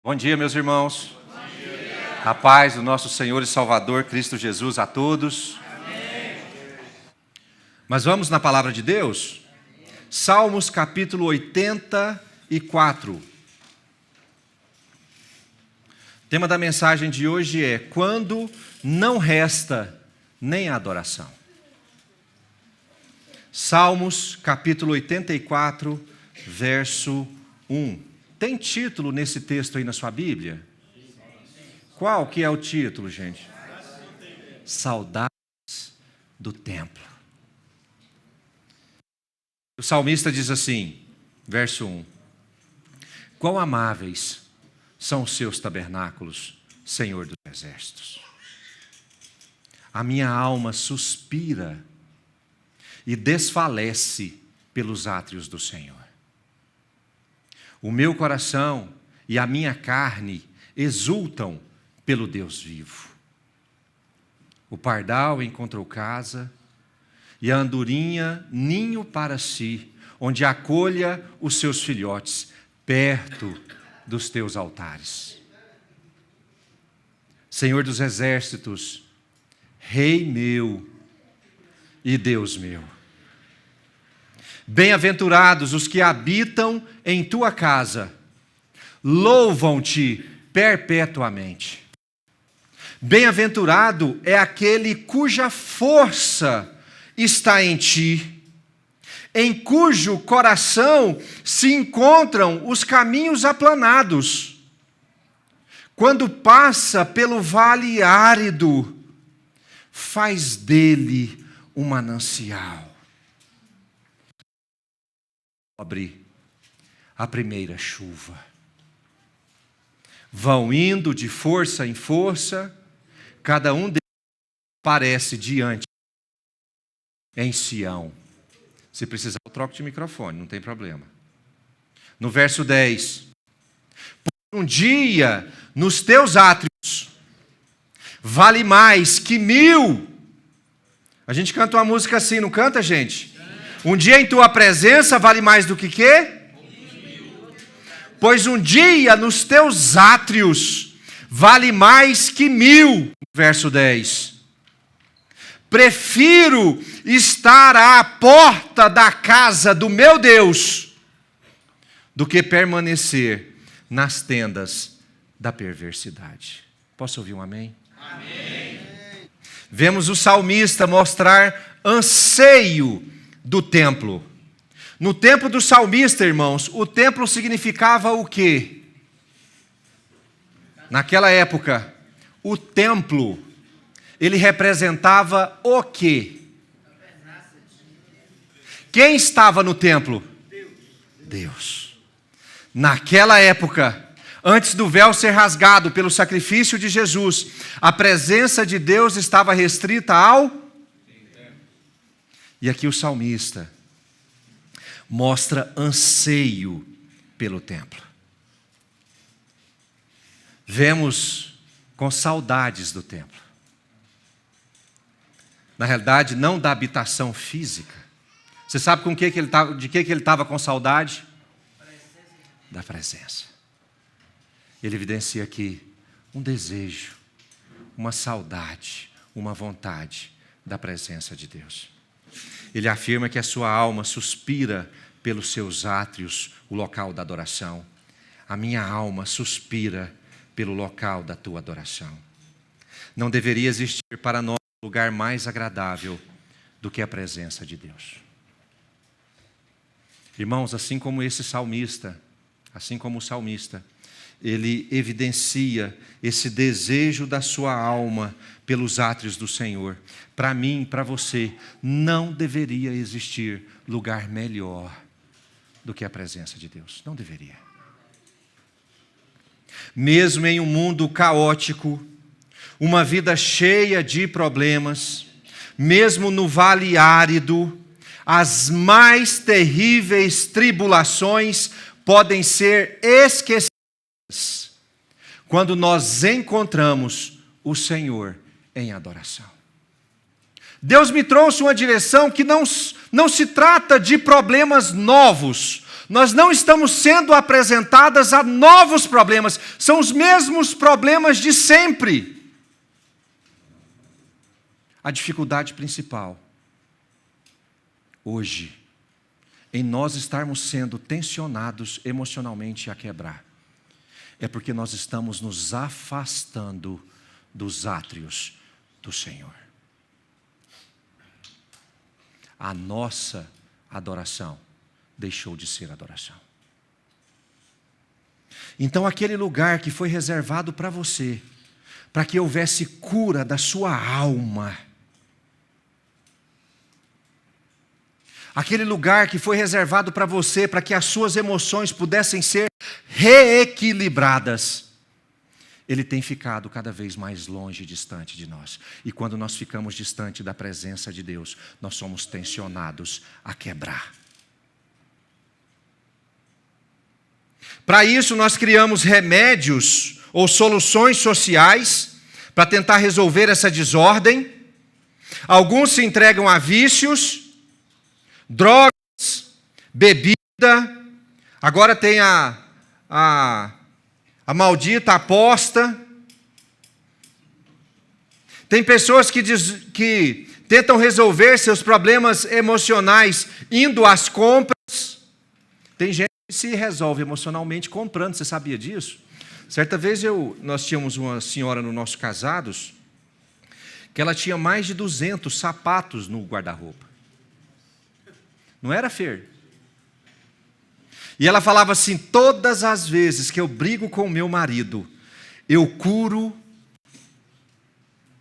Bom dia, meus irmãos. Bom dia. A paz do nosso Senhor e Salvador Cristo Jesus a todos. Amém. Mas vamos na palavra de Deus? Salmos capítulo 84. O tema da mensagem de hoje é: quando não resta nem a adoração. Salmos capítulo 84, verso 1. Tem título nesse texto aí na sua Bíblia? Qual que é o título, gente? Saudades do templo. O salmista diz assim, verso 1: quão amáveis são os seus tabernáculos, Senhor dos exércitos. A minha alma suspira e desfalece pelos átrios do Senhor. O meu coração e a minha carne exultam pelo Deus vivo. O pardal encontrou casa e a andorinha ninho para si, onde acolha os seus filhotes, perto dos teus altares. Senhor dos exércitos, Rei meu e Deus meu. Bem-aventurados os que habitam em tua casa, louvam-te perpetuamente. Bem-aventurado é aquele cuja força está em ti, em cujo coração se encontram os caminhos aplanados. Quando passa pelo vale árido, faz dele um manancial. Cobre a primeira chuva. Vão indo de força em força, cada um deles aparece diante em Sião. Se precisar, eu troco de microfone, não tem problema. No verso 10: por um dia nos teus átrios vale mais que 1000. A gente canta uma música assim, não canta, gente? Um dia em tua presença vale mais do que quê? Pois um dia nos teus átrios vale mais que 1000. Verso 10. Prefiro estar à porta da casa do meu Deus do que permanecer nas tendas da perversidade. Posso ouvir um amém? Amém. Vemos o salmista mostrar anseio do templo. No tempo do salmista, irmãos, o templo significava o quê? Naquela época, o templo, ele representava o quê? Quem estava no templo? Deus. Naquela época, antes do véu ser rasgado pelo sacrifício de Jesus, a presença de Deus estava restrita ao... E aqui o salmista mostra anseio pelo templo. Vemos com saudades do templo. Na realidade, não da habitação física. Você sabe com que ele tava, de que ele estava com saudade? Da presença. Ele evidencia aqui um desejo, uma saudade, uma vontade da presença de Deus. Ele afirma que a sua alma suspira pelos seus átrios, o local da adoração. A minha alma suspira pelo local da tua adoração. Não deveria existir para nós um lugar mais agradável do que a presença de Deus. Irmãos, assim como o salmista, ele evidencia esse desejo da sua alma pelos átrios do Senhor. Para mim, para você, não deveria existir lugar melhor do que a presença de Deus. Não deveria. Mesmo em um mundo caótico, uma vida cheia de problemas, mesmo no vale árido, as mais terríveis tribulações podem ser esquecidas quando nós encontramos o Senhor em adoração. Deus me trouxe uma direção que não se trata de problemas novos. Nós não estamos sendo apresentadas a novos problemas, são os mesmos problemas de sempre. A dificuldade principal, hoje, em nós estarmos sendo tensionados emocionalmente a quebrar, é porque nós estamos nos afastando dos átrios do Senhor. A nossa adoração deixou de ser adoração. Então aquele lugar que foi reservado para você, para que houvesse cura da sua alma, aquele lugar que foi reservado para você, para que as suas emoções pudessem ser reequilibradas, ele tem ficado cada vez mais longe e distante de nós. E quando nós ficamos distante da presença de Deus, nós somos tensionados a quebrar. Para isso, nós criamos remédios ou soluções sociais para tentar resolver essa desordem. Alguns se entregam a vícios, drogas, bebida. Agora tem a maldita aposta. Tem pessoas que tentam resolver seus problemas emocionais indo às compras. Tem gente que se resolve emocionalmente comprando, você sabia disso? Certa vez nós tínhamos uma senhora no nosso casados, que ela tinha mais de 200 sapatos no guarda-roupa. Não era, Fer? E ela falava assim: todas as vezes que eu brigo com o meu marido, eu curo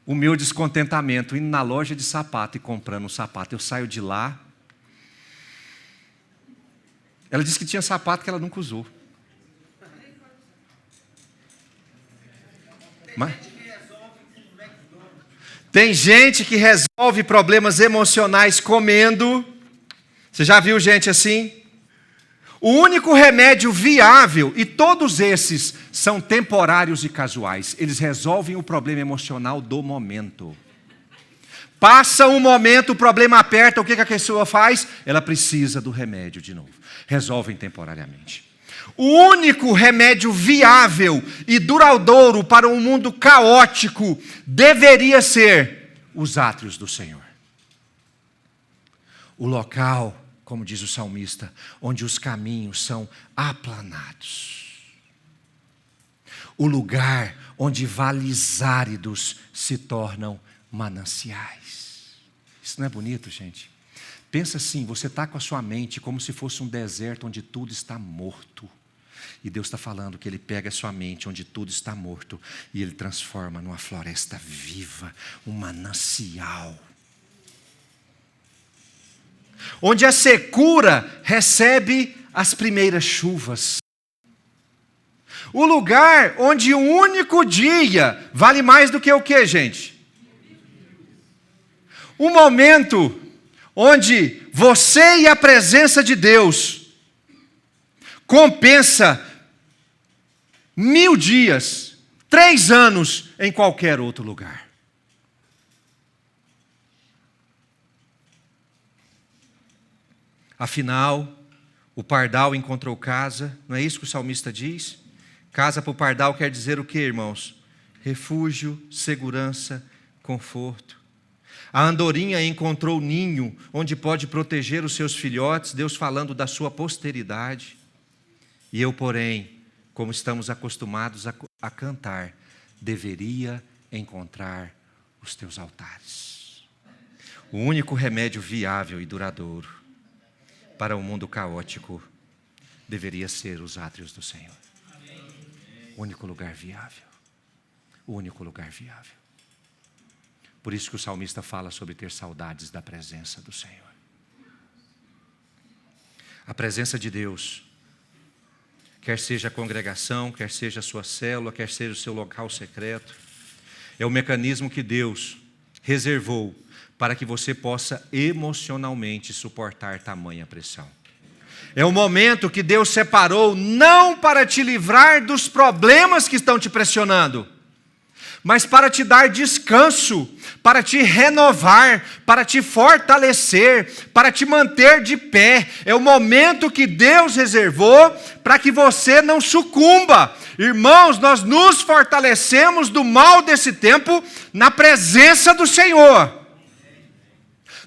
o meu descontentamento indo na loja de sapato e comprando um sapato. Eu saio de lá. Ela disse que tinha sapato que ela nunca usou. Mas tem gente que resolve problemas emocionais comendo. Você já viu gente assim? O único remédio viável, e todos esses são temporários e casuais, eles resolvem o problema emocional do momento. Passa um momento, o problema aperta, o que a pessoa faz? Ela precisa do remédio de novo. Resolvem temporariamente. O único remédio viável e duradouro para um mundo caótico deveria ser os átrios do Senhor. O local, como diz o salmista, onde os caminhos são aplanados. O lugar onde vales áridos se tornam mananciais. Isso não é bonito, gente? Pensa assim, você está com a sua mente como se fosse um deserto onde tudo está morto. E Deus está falando que Ele pega a sua mente onde tudo está morto e Ele transforma numa floresta viva, um manancial. Onde a secura recebe as primeiras chuvas. O lugar onde um único dia vale mais do que o quê, gente? O momento onde você e a presença de Deus compensa 1000 dias, 3 anos em qualquer outro lugar. Afinal, o pardal encontrou casa, não é isso que o salmista diz? Casa para o pardal quer dizer o quê, irmãos? Refúgio, segurança, conforto. A andorinha encontrou ninho onde pode proteger os seus filhotes, Deus falando da sua posteridade. E eu, porém, como estamos acostumados a cantar, deveria encontrar os teus altares. O único remédio viável e duradouro para um mundo caótico deveria ser os átrios do Senhor. O único lugar viável. O único lugar viável. Por isso que o salmista fala sobre ter saudades da presença do Senhor. A presença de Deus, quer seja a congregação, quer seja a sua célula, quer seja o seu local secreto, é o mecanismo que Deus reservou para que você possa emocionalmente suportar tamanha pressão. É o momento que Deus separou não para te livrar dos problemas que estão te pressionando, mas para te dar descanso, para te renovar, para te fortalecer, para te manter de pé. É o momento que Deus reservou para que você não sucumba. Irmãos, nós nos fortalecemos do mal desse tempo na presença do Senhor.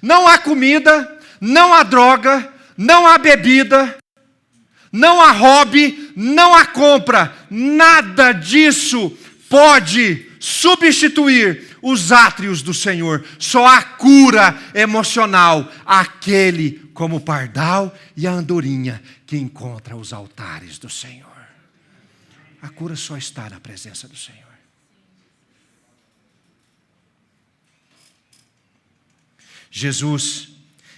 Não há comida, não há droga, não há bebida, não há hobby, não há compra. Nada disso pode substituir os átrios do Senhor. Só há cura emocional aquele como o pardal e a andorinha que encontra os altares do Senhor. A cura só está na presença do Senhor. Jesus,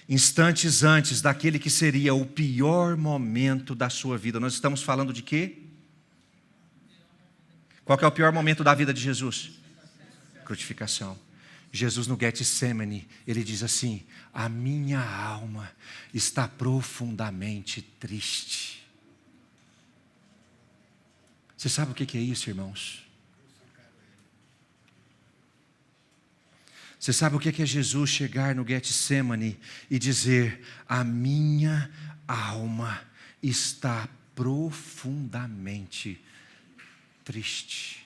instantes antes daquele que seria o pior momento da sua vida, nós estamos falando de quê? Qual que é o pior momento da vida de Jesus? Crucificação. Jesus no Getsemane, ele diz assim: a minha alma está profundamente triste. Você sabe o que é isso, irmãos? Você sabe o que é Jesus chegar no Getsemane e dizer: a minha alma está profundamente triste.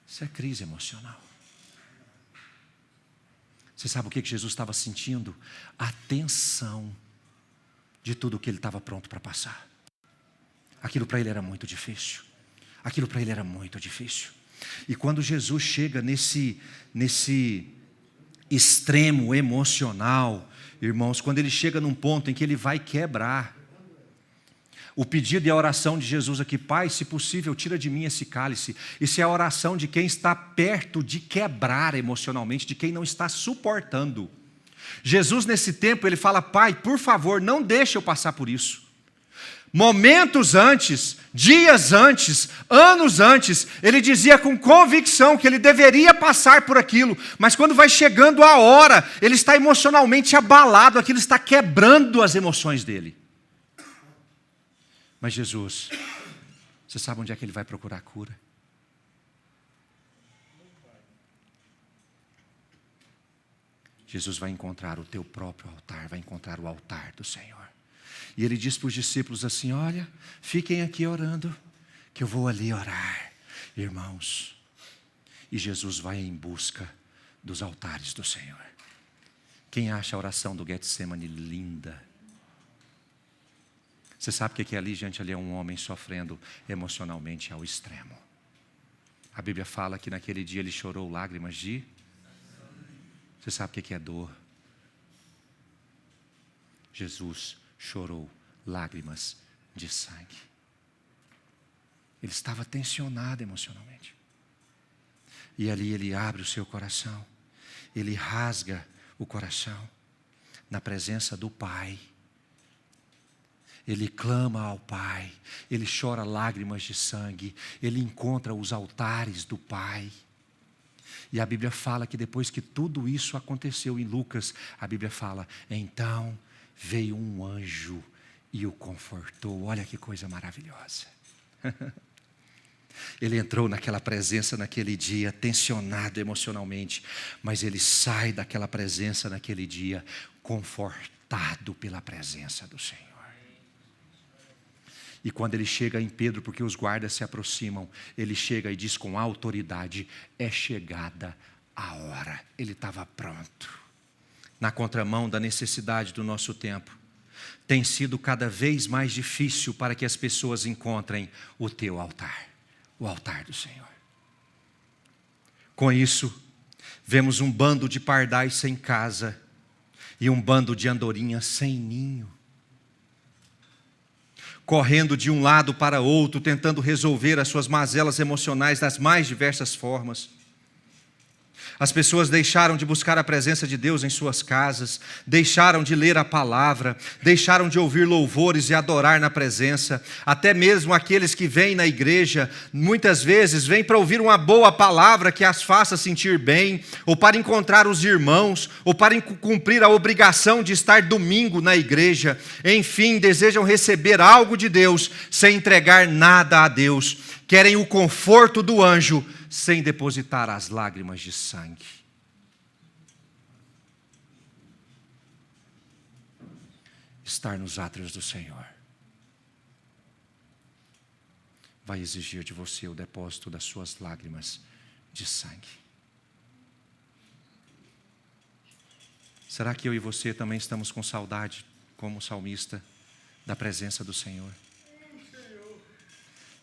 Isso é crise emocional. Você sabe o que Jesus estava sentindo? A tensão de tudo o que ele estava pronto para passar. Aquilo para ele era muito difícil. Aquilo para ele era muito difícil. E quando Jesus chega nesse extremo emocional, irmãos, quando ele chega num ponto em que ele vai quebrar, o pedido e a oração de Jesus aqui: Pai, se possível, tira de mim esse cálice. Isso é a oração de quem está perto de quebrar emocionalmente, de quem não está suportando. Jesus, nesse tempo, ele fala: Pai, por favor, não deixe eu passar por isso. Momentos antes, dias antes, anos antes, ele dizia com convicção que ele deveria passar por aquilo, mas quando vai chegando a hora, ele está emocionalmente abalado, aquilo está quebrando as emoções dele. Mas Jesus, você sabe onde é que ele vai procurar cura? Jesus vai encontrar o teu próprio altar, vai encontrar o altar do Senhor. E ele diz para os discípulos assim: olha, fiquem aqui orando, que eu vou ali orar, irmãos. E Jesus vai em busca dos altares do Senhor. Quem acha a oração do Getsemane linda? Você sabe o que é ali, gente? Ali é um homem sofrendo emocionalmente ao extremo. A Bíblia fala que naquele dia ele chorou lágrimas de... Você sabe o que é dor? Jesus chorou lágrimas de sangue. Ele estava tensionado emocionalmente. E ali ele abre o seu coração. Ele rasga o coração na presença do Pai. Ele clama ao Pai, ele chora lágrimas de sangue, ele encontra os altares do Pai. E a Bíblia fala que depois que tudo isso aconteceu em Lucas, a Bíblia fala: então veio um anjo e o confortou. Olha que coisa maravilhosa. Ele entrou naquela presença naquele dia, tensionado emocionalmente, mas ele sai daquela presença naquele dia, confortado pela presença do Senhor. E quando ele chega em Pedro, porque os guardas se aproximam, ele chega e diz com autoridade: é chegada a hora. Ele estava pronto. Na contramão da necessidade do nosso tempo, tem sido cada vez mais difícil para que as pessoas encontrem o teu altar, o altar do Senhor. Com isso, vemos um bando de pardais sem casa e um bando de andorinhas sem ninho, correndo de um lado para outro, tentando resolver as suas mazelas emocionais das mais diversas formas. As pessoas deixaram de buscar a presença de Deus em suas casas, deixaram de ler a palavra, deixaram de ouvir louvores e adorar na presença. Até mesmo aqueles que vêm na igreja, muitas vezes vêm para ouvir uma boa palavra que as faça sentir bem, ou para encontrar os irmãos, ou para cumprir a obrigação de estar domingo na igreja. Enfim, desejam receber algo de Deus sem entregar nada a Deus. Querem o conforto do anjo sem depositar as lágrimas de sangue. Estar nos átrios do Senhor vai exigir de você o depósito das suas lágrimas de sangue. Será que eu e você também estamos com saudade, como o salmista, da presença do Senhor?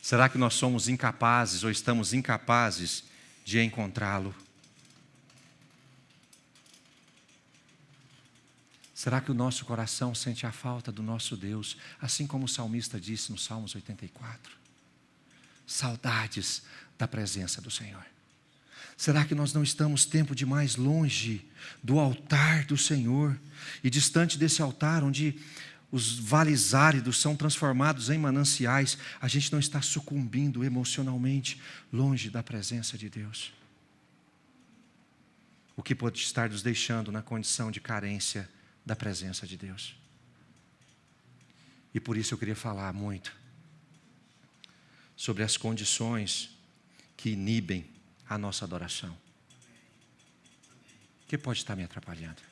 Será que nós somos incapazes ou estamos incapazes de encontrá-lo? Será que o nosso coração sente a falta do nosso Deus, assim como o salmista disse no Salmos 84? Saudades da presença do Senhor. Será que nós não estamos tempo demais longe do altar do Senhor e distante desse altar onde os vales áridos são transformados em mananciais? A gente não está sucumbindo emocionalmente longe da presença de Deus? O que pode estar nos deixando na condição de carência da presença de Deus? E por isso eu queria falar muito sobre as condições que inibem a nossa adoração. O que pode estar me atrapalhando?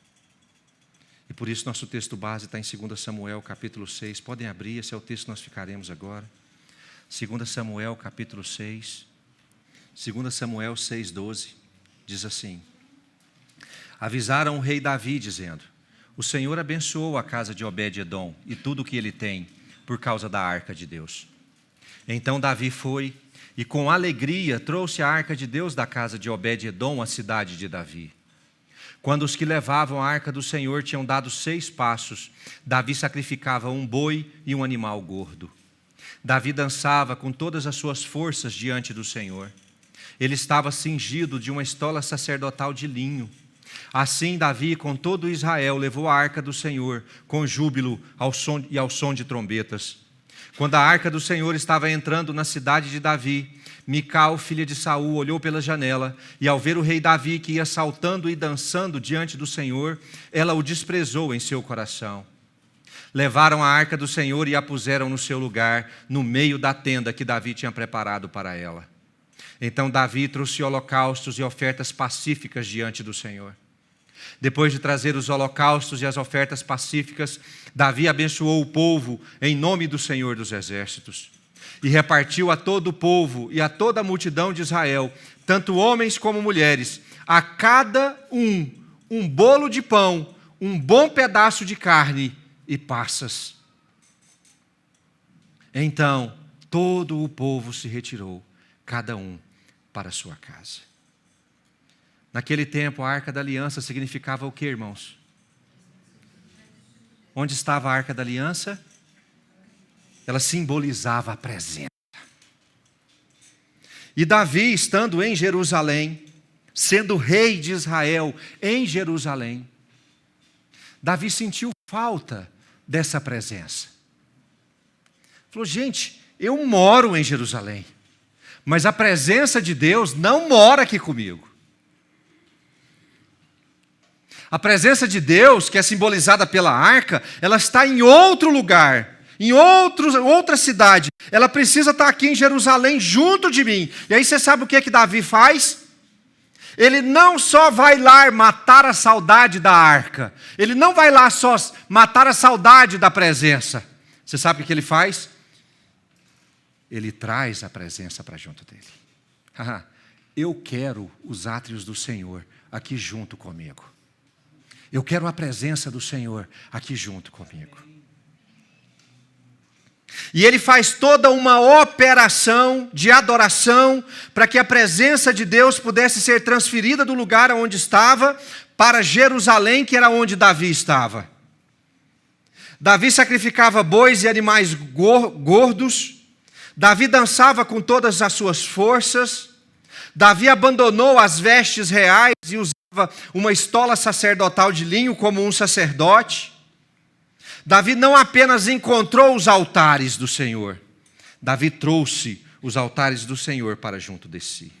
E por isso nosso texto base está em 2 Samuel, capítulo 6. Podem abrir, esse é o texto que nós ficaremos agora. 2 Samuel, capítulo 6. 2 Samuel 6,12. Diz assim: avisaram o rei Davi, dizendo: o Senhor abençoou a casa de Obed-edom e tudo o que ele tem, por causa da arca de Deus. Então Davi foi e com alegria trouxe a arca de Deus da casa de Obed-edom à cidade de Davi. Quando os que levavam a arca do Senhor tinham dado 6 passos, Davi sacrificava um boi e um animal gordo. Davi dançava com todas as suas forças diante do Senhor. Ele estava cingido de uma estola sacerdotal de linho. Assim Davi, com todo Israel, levou a arca do Senhor, com júbilo ao som de trombetas. Quando a arca do Senhor estava entrando na cidade de Davi, Mical, filha de Saul, olhou pela janela, e ao ver o rei Davi que ia saltando e dançando diante do Senhor, ela o desprezou em seu coração. Levaram a arca do Senhor e a puseram no seu lugar, no meio da tenda que Davi tinha preparado para ela. Então Davi trouxe holocaustos e ofertas pacíficas diante do Senhor. Depois de trazer os holocaustos e as ofertas pacíficas, Davi abençoou o povo em nome do Senhor dos Exércitos. E repartiu a todo o povo e a toda a multidão de Israel, tanto homens como mulheres, a cada um bolo de pão, um bom pedaço de carne e passas. Então todo o povo se retirou, cada um para a sua casa. Naquele tempo, a Arca da Aliança significava o que, irmãos? Onde estava a Arca da Aliança? Ela simbolizava a presença. E Davi, estando em Jerusalém, sendo rei de Israel em Jerusalém, Davi sentiu falta dessa presença. Falou: gente, eu moro em Jerusalém, mas a presença de Deus não mora aqui comigo. A presença de Deus, que é simbolizada pela arca, ela está em outro lugar, em outra cidade. Ela precisa estar aqui em Jerusalém, junto de mim. E aí você sabe o que Davi faz? Ele não só vai lá matar a saudade da arca, ele não vai lá só matar a saudade da presença. Você sabe o que ele faz? Ele traz a presença para junto dele. Eu quero os átrios do Senhor aqui junto comigo. Eu quero a presença do Senhor aqui junto comigo. E ele faz toda uma operação de adoração para que a presença de Deus pudesse ser transferida do lugar onde estava para Jerusalém, que era onde Davi estava. Davi sacrificava bois e animais gordos. Davi dançava com todas as suas forças. Davi abandonou as vestes reais e usava uma estola sacerdotal de linho como um sacerdote. Davi não apenas encontrou os altares do Senhor, Davi trouxe os altares do Senhor para junto de si.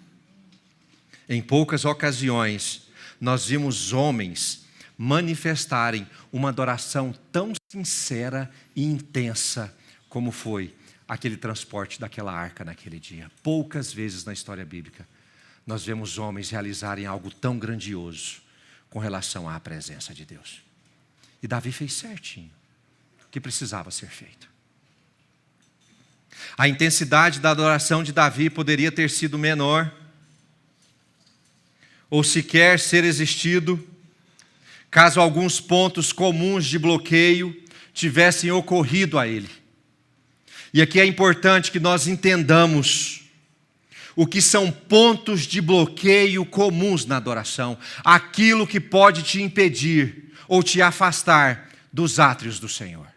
Em poucas ocasiões, nós vimos homens manifestarem uma adoração tão sincera e intensa como foi aquele transporte daquela arca naquele dia. Poucas vezes na história bíblica nós vemos homens realizarem algo tão grandioso com relação à presença de Deus. E Davi fez certinho o que precisava ser feito. A intensidade da adoração de Davi poderia ter sido menor, ou sequer ser existido, caso alguns pontos comuns de bloqueio tivessem ocorrido a ele. E aqui é importante que nós entendamos o que são pontos de bloqueio comuns na adoração, aquilo que pode te impedir ou te afastar dos átrios do Senhor.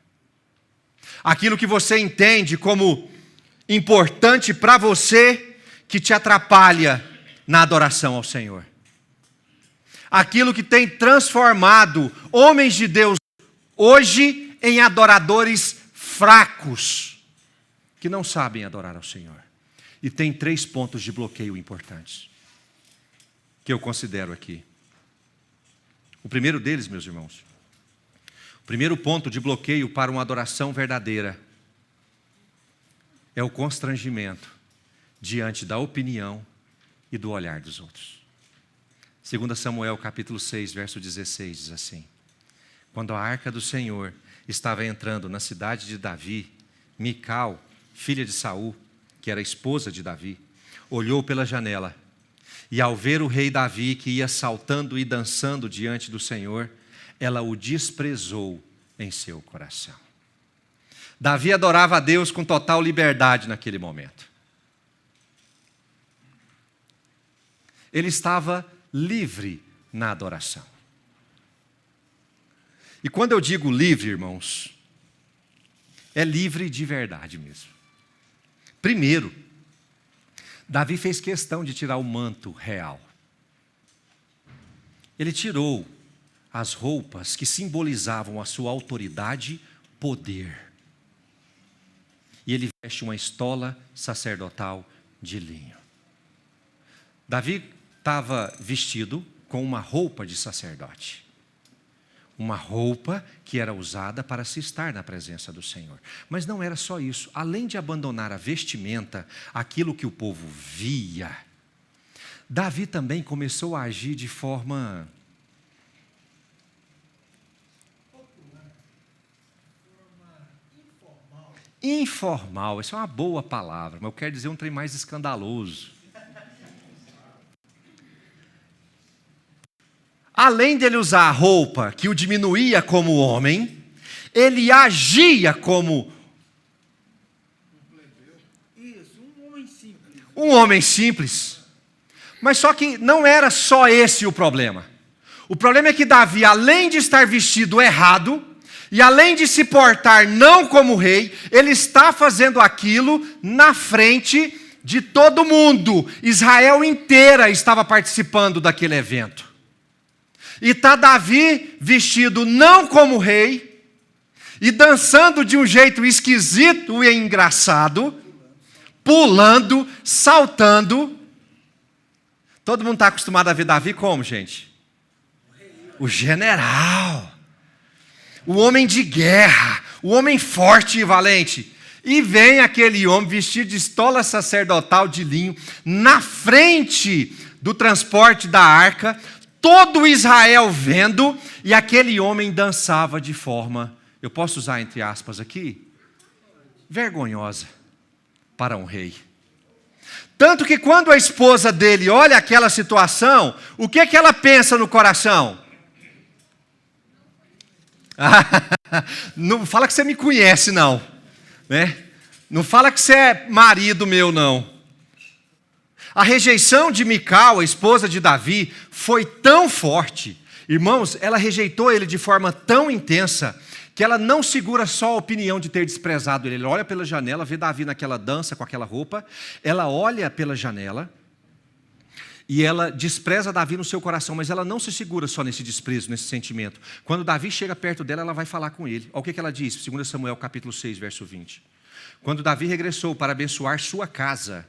Aquilo que você entende como importante para você, que te atrapalha na adoração ao Senhor. Aquilo que tem transformado homens de Deus hoje em adoradores fracos, que não sabem adorar ao Senhor. E tem 3 pontos de bloqueio importantes, que eu considero aqui. O primeiro deles, meus irmãos, o primeiro ponto de bloqueio para uma adoração verdadeira é o constrangimento diante da opinião e do olhar dos outros. 2 Samuel capítulo 6, verso 16, diz assim: quando a arca do Senhor estava entrando na cidade de Davi, Mical, filha de Saul, que era esposa de Davi, olhou pela janela, e ao ver o rei Davi que ia saltando e dançando diante do Senhor, ela o desprezou em seu coração. Davi adorava a Deus com total liberdade naquele momento. Ele estava livre na adoração. E quando eu digo livre, irmãos, é livre de verdade mesmo. Primeiro, Davi fez questão de tirar o manto real. Ele tirou as roupas que simbolizavam a sua autoridade, poder. E ele veste uma estola sacerdotal de linho. Davi estava vestido com uma roupa de sacerdote. Uma roupa que era usada para se estar na presença do Senhor. Mas não era só isso. Além de abandonar a vestimenta, aquilo que o povo via, Davi também começou a agir de forma informal. Essa é uma boa palavra, mas eu quero dizer um trem mais escandaloso. Além dele usar a roupa que o diminuía como homem, ele agia como um homem simples. Mas só que não era só esse o problema. O problema é que Davi, além de estar vestido errado, e além de se portar não como rei, ele está fazendo aquilo na frente de todo mundo. Israel inteira estava participando daquele evento. E está Davi vestido não como rei, e dançando de um jeito esquisito e engraçado, pulando, saltando. Todo mundo está acostumado a ver Davi como, gente? O general, o homem de guerra, o homem forte e valente. E vem aquele homem vestido de estola sacerdotal de linho, na frente do transporte da arca, todo Israel vendo, e aquele homem dançava de forma, eu posso usar entre aspas aqui, vergonhosa para um rei. Tanto que quando a esposa dele olha aquela situação, o que é que ela pensa no coração? Não fala que você me conhece não, né? Não fala que você é marido meu não. A rejeição de Mical, a esposa de Davi, foi tão forte. Irmãos, ela rejeitou ele de forma tão intensa que ela não segura só a opinião de ter desprezado ele. Ela olha pela janela, vê Davi naquela dança com aquela roupa. Ela olha pela janela e ela despreza Davi no seu coração, mas ela não se segura só nesse desprezo, nesse sentimento. Quando Davi chega perto dela, ela vai falar com ele. Olha o que ela diz, 2 Samuel capítulo 6, verso 20. Quando Davi regressou para abençoar sua casa,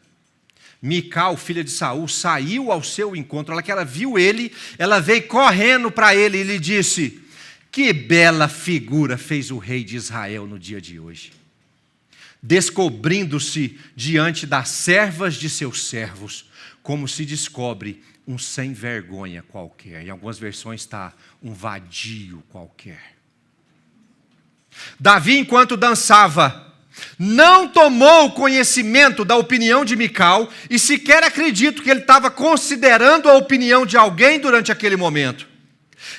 Mical, filha de Saul, saiu ao seu encontro. Ela que ela viu ele, ela veio correndo para ele e lhe disse: que bela figura fez o rei de Israel no dia de hoje. descobrindo-se diante das servas de seus servos, como se descobre um sem vergonha qualquer. Em algumas versões está um vadio qualquer. Davi, enquanto dançava, não tomou conhecimento da opinião de Mical, e sequer acredito que ele estava considerando a opinião de alguém durante aquele momento.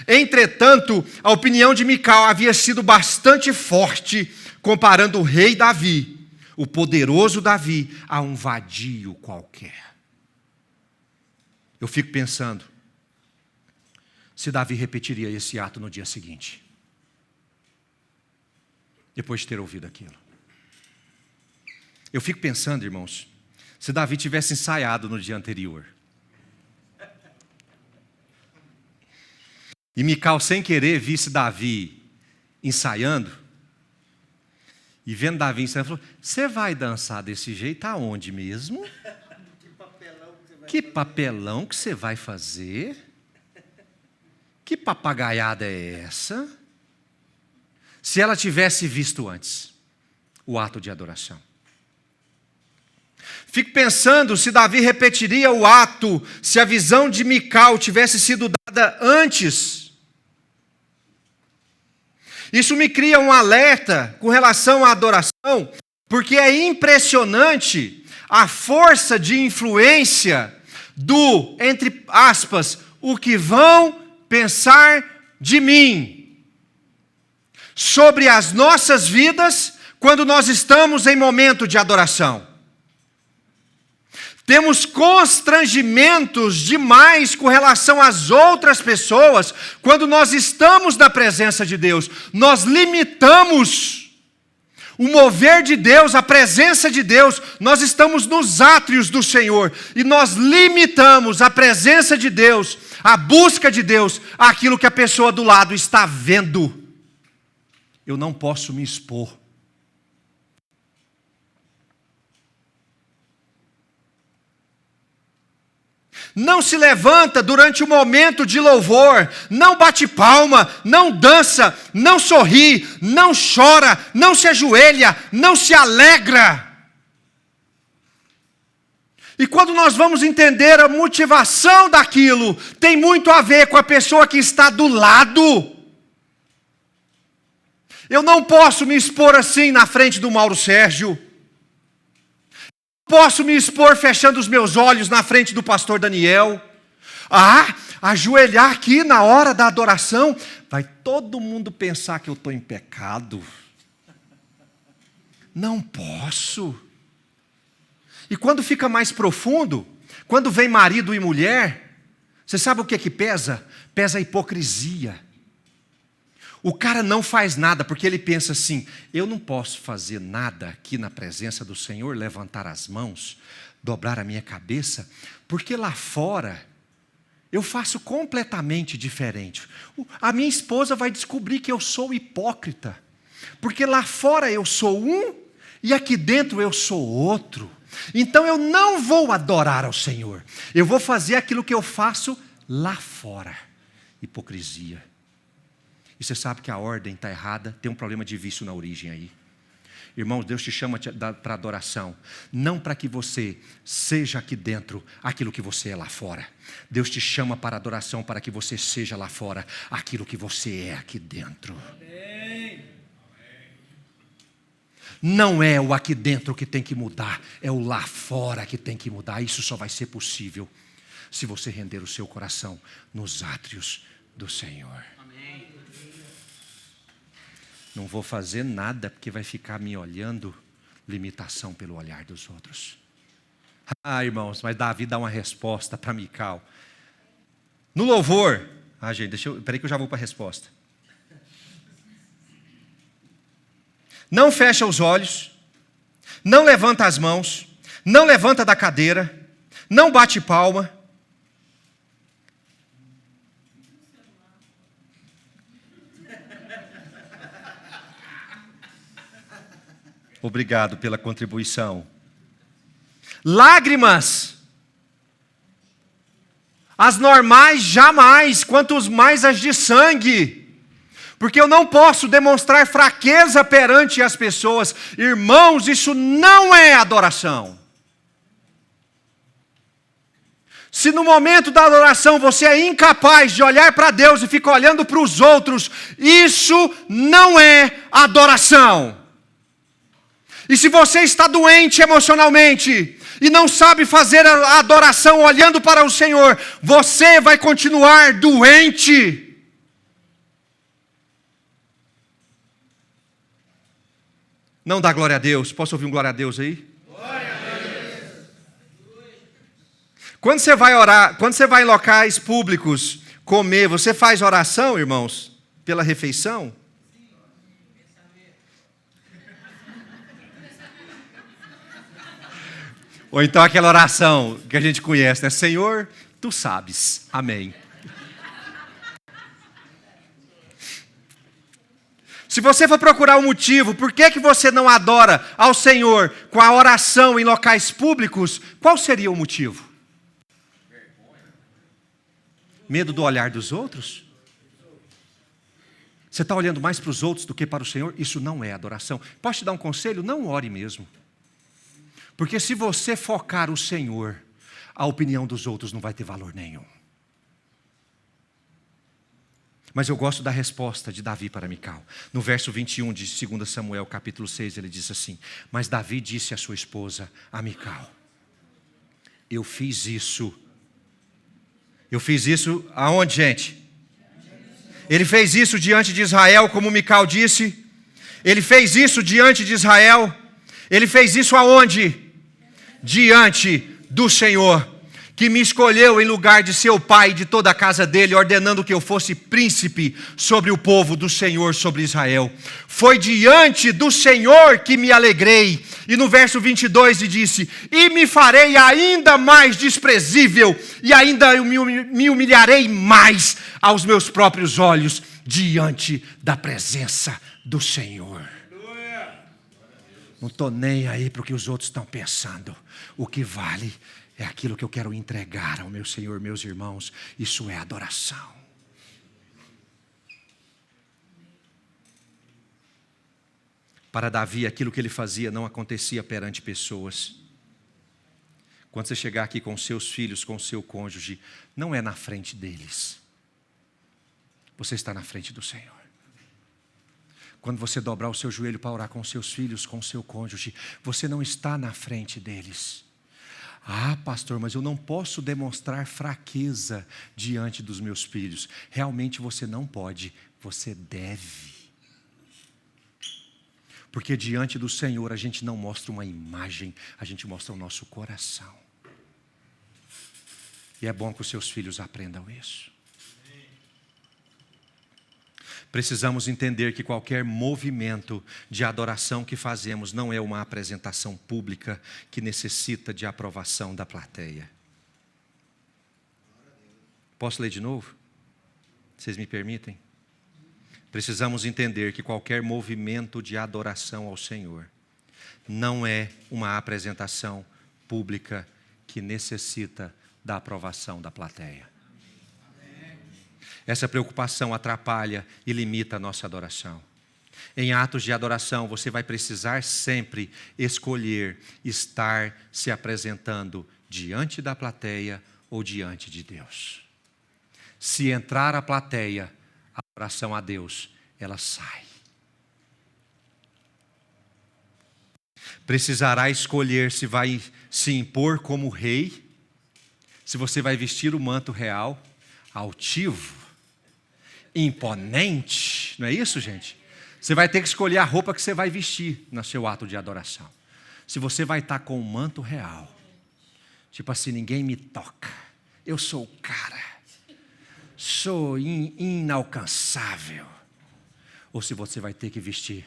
Entretanto, a opinião de Mical havia sido bastante forte, comparando o rei Davi, o poderoso Davi, a um vadio qualquer. Eu fico pensando, se Davi repetiria esse ato no dia seguinte, depois de ter ouvido aquilo. Eu fico pensando, irmãos, se Davi tivesse ensaiado no dia anterior, e Mical, sem querer, visse Davi ensaiando, e vendo Davi ensaiando, falou: você vai dançar desse jeito aonde mesmo? Que papelão que você vai fazer? Que papagaiada é essa? Se ela tivesse visto antes o ato de adoração. Fico pensando se Davi repetiria o ato, se a visão de Mical tivesse sido dada antes. Isso me cria um alerta com relação à adoração, porque é impressionante a força de influência do, entre aspas, o que vão pensar de mim, sobre as nossas vidas, quando nós estamos em momento de adoração. Temos constrangimentos demais com relação às outras pessoas, quando nós estamos na presença de Deus. Nós limitamos o mover de Deus, a presença de Deus. Nós estamos nos átrios do Senhor, e nós limitamos a presença de Deus, a busca de Deus, àquilo que a pessoa do lado está vendo. Eu não posso me expor. Não se levanta durante o momento de louvor, não bate palma, não dança, não sorri, não chora, não se ajoelha, não se alegra. E quando nós vamos entender a motivação daquilo, tem muito a ver com a pessoa que está do lado. Eu não posso me expor assim na frente do Mauro Sérgio. Posso me expor fechando os meus olhos na frente do pastor Daniel. Ajoelhar aqui na hora da adoração, vai todo mundo pensar que eu estou em pecado. Não posso. E quando fica mais profundo, quando vem marido e mulher, você sabe o que é que pesa? Pesa a hipocrisia. O cara não faz nada porque ele pensa assim: eu não posso fazer nada aqui na presença do Senhor, levantar as mãos, dobrar a minha cabeça, porque lá fora eu faço completamente diferente. A minha esposa vai descobrir que eu sou hipócrita, porque lá fora eu sou um e aqui dentro eu sou outro. Então eu não vou adorar ao Senhor, eu vou fazer aquilo que eu faço lá fora. Hipocrisia. E você sabe que a ordem está errada, tem um problema de vício na origem aí. Irmãos, Deus te chama para adoração, não para que você seja aqui dentro aquilo que você é lá fora. Deus te chama para adoração para que você seja lá fora aquilo que você é aqui dentro. Amém. Não é o aqui dentro que tem que mudar, é o lá fora que tem que mudar. Isso só vai ser possível se você render o seu coração nos átrios do Senhor. Não vou fazer nada porque vai ficar me olhando, limitação pelo olhar dos outros. Irmãos, mas Davi dá uma resposta para Mical. No louvor, gente, peraí que eu já vou para a resposta. Não fecha os olhos, não levanta as mãos, não levanta da cadeira, não bate palma. Obrigado pela contribuição. Lágrimas. As normais jamais, quanto mais as de sangue. Porque eu não posso demonstrar fraqueza perante as pessoas. Irmãos, isso não é adoração. Se no momento da adoração você é incapaz de olhar para Deus e fica olhando para os outros, isso não é adoração. E se você está doente emocionalmente e não sabe fazer a adoração olhando para o Senhor, você vai continuar doente. Não dá glória a Deus. Posso ouvir um glória a Deus aí? Glória a Deus. Quando você vai orar, quando você vai em locais públicos comer, você faz oração, irmãos, pela refeição? Ou então aquela oração que a gente conhece, né? Senhor, tu sabes. Amém. Se você for procurar um motivo, por que você não adora ao Senhor com a oração em locais públicos, qual seria o motivo? Medo do olhar dos outros? Você está olhando mais para os outros do que para o Senhor? Isso não é adoração. Posso te dar um conselho? Não ore mesmo. Porque se você focar o Senhor, a opinião dos outros não vai ter valor nenhum. Mas eu gosto da resposta de Davi para Mical. No verso 21 de 2 Samuel, capítulo 6, ele diz assim: mas Davi disse à sua esposa, a Mical, eu fiz isso aonde, gente? Ele fez isso diante de Israel, como Mical disse. Ele fez isso diante de Israel. Ele fez isso aonde? Diante do Senhor, que me escolheu em lugar de seu pai e de toda a casa dele, ordenando que eu fosse príncipe sobre o povo do Senhor, sobre Israel. Foi diante do Senhor que me alegrei. E no verso 22 ele disse: e me farei ainda mais desprezível, e ainda me humilharei mais aos meus próprios olhos, diante da presença do Senhor. Não estou nem aí para o que os outros estão pensando. O que vale é aquilo que eu quero entregar ao meu Senhor, meus irmãos. Isso é adoração. Para Davi, aquilo que ele fazia não acontecia perante pessoas. Quando você chegar aqui com seus filhos, com seu cônjuge, não é na frente deles. Você está na frente do Senhor. Quando você dobrar o seu joelho para orar com seus filhos, com seu cônjuge, você não está na frente deles. Ah, pastor, mas eu não posso demonstrar fraqueza diante dos meus filhos. Realmente você não pode, você deve. Porque diante do Senhor a gente não mostra uma imagem, a gente mostra o nosso coração. E é bom que os seus filhos aprendam isso. Precisamos entender que qualquer movimento de adoração que fazemos não é uma apresentação pública que necessita de aprovação da plateia. Posso ler de novo? Vocês me permitem? Precisamos entender que qualquer movimento de adoração ao Senhor não é uma apresentação pública que necessita da aprovação da plateia. Essa preocupação atrapalha e limita a nossa adoração. Em atos de adoração, você vai precisar sempre escolher estar se apresentando diante da plateia ou diante de Deus. Se entrar a plateia, a adoração a Deus, ela sai. Precisará escolher se vai se impor como rei, se você vai vestir o manto real, altivo, imponente, não é isso, gente? Você vai ter que escolher a roupa que você vai vestir no seu ato de adoração. Se você vai estar com o manto real, tipo assim, ninguém me toca, eu sou o cara, sou inalcançável. Ou se você vai ter que vestir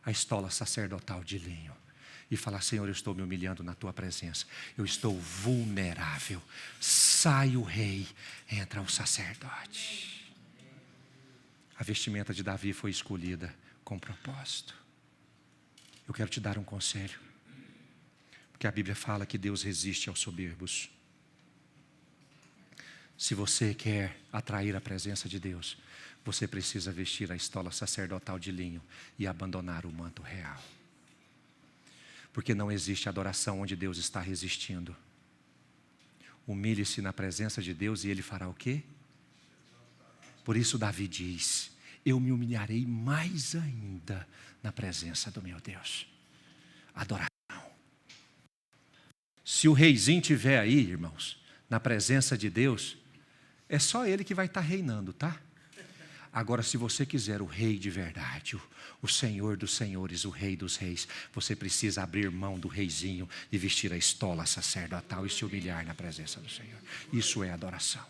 a estola sacerdotal de linho e falar: Senhor, eu estou me humilhando na tua presença, eu estou vulnerável. Sai o rei, entra o sacerdote. A vestimenta de Davi foi escolhida com propósito. Eu quero te dar um conselho, porque a Bíblia fala que Deus resiste aos soberbos. Se você quer atrair a presença de Deus, você precisa vestir a estola sacerdotal de linho e abandonar o manto real. Porque não existe adoração onde Deus está resistindo. Humilhe-se na presença de Deus e Ele fará o quê? Por isso Davi diz: eu me humilharei mais ainda na presença do meu Deus. Adoração. Se o reizinho estiver aí, irmãos, na presença de Deus, é só Ele que vai estar reinando, tá? Agora, se você quiser o rei de verdade, o Senhor dos senhores, o rei dos reis, você precisa abrir mão do reizinho e vestir a estola sacerdotal e se humilhar na presença do Senhor. Isso é adoração.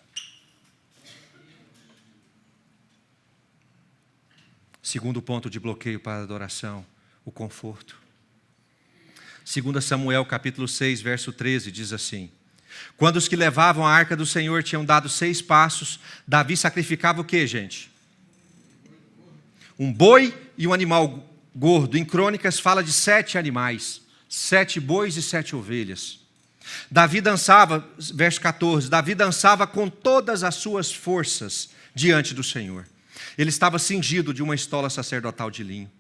Segundo ponto de bloqueio para a adoração, o conforto. 2 Samuel capítulo 6, verso 13, diz assim: quando os que levavam a arca do Senhor tinham dado 6 passos, Davi sacrificava o que, gente? Um boi e um animal gordo. Em Crônicas fala de 7 animais, 7 bois e 7 ovelhas. Davi dançava, verso 14, Davi dançava com todas as suas forças diante do Senhor. Ele estava cingido de uma estola sacerdotal de linho.